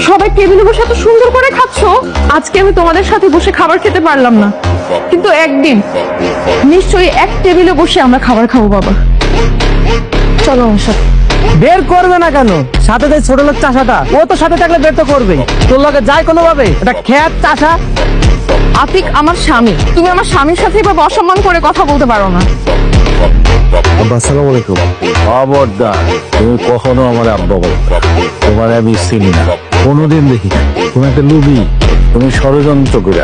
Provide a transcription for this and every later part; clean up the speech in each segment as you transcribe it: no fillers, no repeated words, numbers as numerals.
সবাই টেবিলে বসে এত সুন্দর করে খাচ্ছো, আজকে আমি তোমাদের সাথে বসে খাবার খেতে পারলাম না, কিন্তু একদিন নিশ্চয়ই এক টেবিলে বসে আমরা খাবার খাবো বাবা। চলো আমার সাথে। বের করবে না কেন? সাথে যে ছোট লোক চাষাটা, ও তো সাথে থাকলে বের তো করবেই। তোর লগে যায় কোনো ভাবে? এটা খেত চাষা। আতিক আমার স্বামী, তুমি আমার স্বামীর সাথে এভাবে অসম্মান করে কথা বলতে পারো না। আব্বা আসসালামু আলাইকুম। খবরদার, তুমি কখনো আমার আব্বা বলো না। তোমার আমি চিনি না, কোনোদিন দেখি না। তুমি একটা লুবি, তুমি ষড়যন্ত্র করে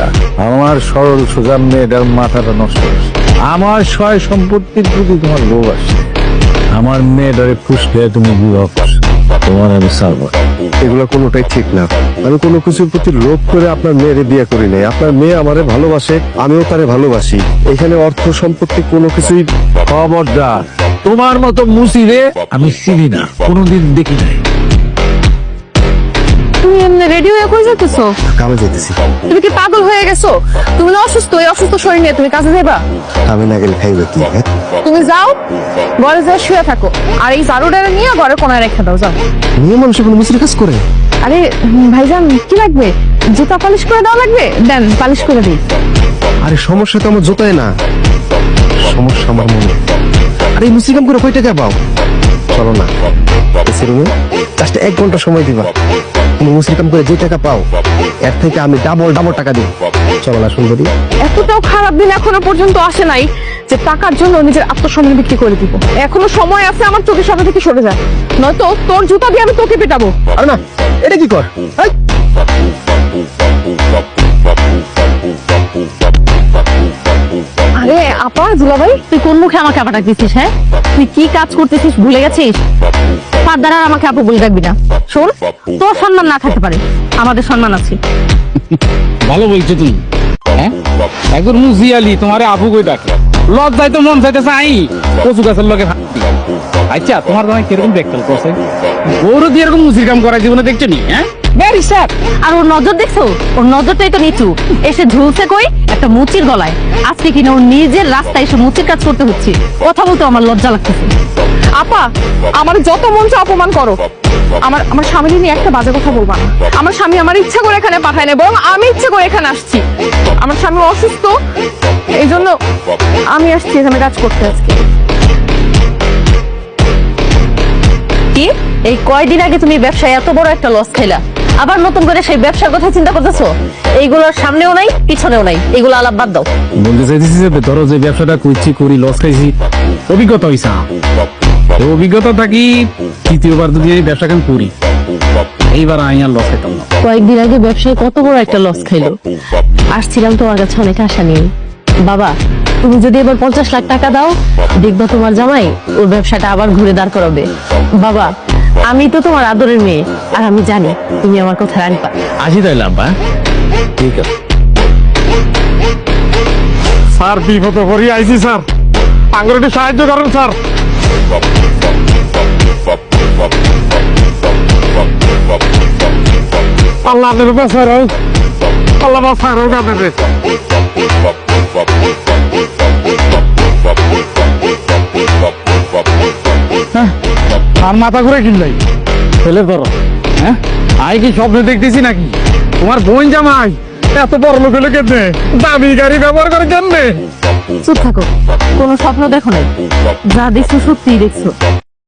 আমার সরল সোজা মেয়েটার মাথাটা নষ্ট করছে। আমার সয় সম্পত্তির প্রতি তোমার লোভ আসছে। আমার মেয়েটারে খুশকে তুমি বিবাহ করছো, তোমার আমি ছাড়বো না। এগুলো কোনোটাই ঠিক না। আমি কোনো কিছুর প্রতি লোভ করে আপনার মেয়েরে বিয়ে করি নাই। আপনার মেয়ে আমারে ভালোবাসে, আমিও তারে ভালোবাসি। এখানে অর্থ সম্পত্তি কোনো কিছুই। খবরদার, তোমার মতো মুসিরে আমি চিনি না, কোনোদিন দেখি নাই। তুমি এমনি রেডি হয়ে কই যেতেছো? কামে যেতেছি। তুমি কি পাগল হয়ে গেছো? তুমি না অসুস্থ, এই অসুস্থ শরীর নিয়ে তুমি কাজে যাবা? কামে না গেলে খাইবে কি? হ্যাঁ? তুমি যাও, ঘরে যা শুয়ে থাকো, আর এই ঝাড়ুটা নিয়ে ঘরের কোনায় রেখে দাও, যাও। মেয়ে মানুষের কোনো মুসির কাজ করে? আরে ভাইজান কি লাগবে? জুতা পালিশ করে দেওয়া লাগবে? দেন পালিশ করে দিই। আরে সমস্যা তো আমার জোতায় না, সমস্যা আমার মনে। আরে এই মুসি কাম করে কয় টাকা পাও? চলো না এসি রুমে, জাস্ট 1 ঘন্টা সময় দিবা। তুমি মুসি কাম করে যে টাকা পাও, এর থেকে আমি ডাবল টাকা দিই। চলো না সুন্দরী। এতটাও খারাপ দিন এখনো পর্যন্ত আসে নাই যে টাকার জন্য নিজের আত্মসম্মান বিক্রি করে দিব। এখনো সময় আছে, আমার চোখের সামনে থেকে সরে যায়, নয়তো তোর জুতা দিয়ে আমি তোকে পেটাবো। আরে না, এটা কি কর? এই! আরে আপা, দুলাভাই, তুই কোন মুখে আমাকে আপা ডাকতেছিস? হ্যাঁ, তুই কি কাজ করতেছিস ভুলে গেছিস? তার দ্বারা আমাকে আপু বলে ডাকবি না। শোন, তোর সম্মান না থাকতে পারে, আমাদের সম্মান আছে। ভালো বলছো তুই। হ্যাঁ, একবার মুজিয়ালি তোমারে আপু কই ডাকে। লজ্জায় তো মন চাইতে চাই কচু গাছের লগে হাঁটি। আচ্ছা, তোমার জামাই কিরকম দেখতে করছে? গৌর দিয়ে এরকম মুসির কাম করার জীবনে দেখছো নি? হ্যাঁ, ভেরি স্যাড। আর ওর নজর দেখছো? ওর নজরটাই তো নিচু। এসে ঝুলছে কই একটা মুচির গলায়। আজকে কিনা ওর নিজের রাস্তায় এসে মুচির কাজ করতে হচ্ছে। কথা বলতে আমার লজ্জা লাগতেছে। আপা, আমার যত মন চায় অপমান করো, আমার স্বামীর নিয়ে একটা বাজে কথা বলবা না। আমার স্বামী আমার ইচ্ছা করে এখানে পাঠায় না, বরং আমি ইচ্ছা করে এখানে আসছি। আমার স্বামী অসুস্থ, এই জন্য আমি আসছি এখানে কাজ করতে আজকে। কি এই কয়দিন আগে তুমি ব্যবসায় এত বড় একটা লস খাইলা, আবার নতুন করে সেই ব্যবসার কথা চিন্তা করতেছো? এইগুলোর সামনেও নাই পিছনেও নাই, এগুলো আলাপ বাদ দাও। বলতে চাইতেছি যে ধরো যে ব্যবসাটা করছি, করি, লস খাইছি, অভিজ্ঞতা হয়েছে। এই অভিজ্ঞতা থাকি তৃতীয়বার যদি এই ব্যবসা কেন করি, এইবার আমি আর লস খাইতাম না। কয়েকদিন আগে ব্যবসায় কত বড় একটা লস খাইলো, আসছিলাম তোমার কাছে অনেক আশা নিয়ে। বাবা, তুমি যদি এবার 50 লাখ টাকা দাও, দেখবা তোমার জামাই ওর ব্যবসাটা আবার ঘুরে দাঁড় করাবে। বাবা, আমি তো তোমার আদরের মেয়ে, আর আমি জানি তুমি আমার কথা রাখবা। আসি তাইলে আব্বা। ঠিক আছে। স্যার, বিপদ করি আইছি স্যার, আঙ্গুর একটু সাহায্য করেন স্যার। আল্লাহ আপনার বাঁচার হোক, আল্লাহ বাঁচার হোক আপনাদের। আর মাথা ঘুরে কিনলাই ফেলে ধরো। হ্যাঁ, আই কি স্বপ্ন দেখতেছি নাকি? তোমার বোন জামাই এত বড় লোক হলো কেন? দামি গাড়ি ব্যবহার করে কেন? চুপ থাকো, কোনো স্বপ্ন দেখো নাই, যা দেখছো সত্যিই দেখছো।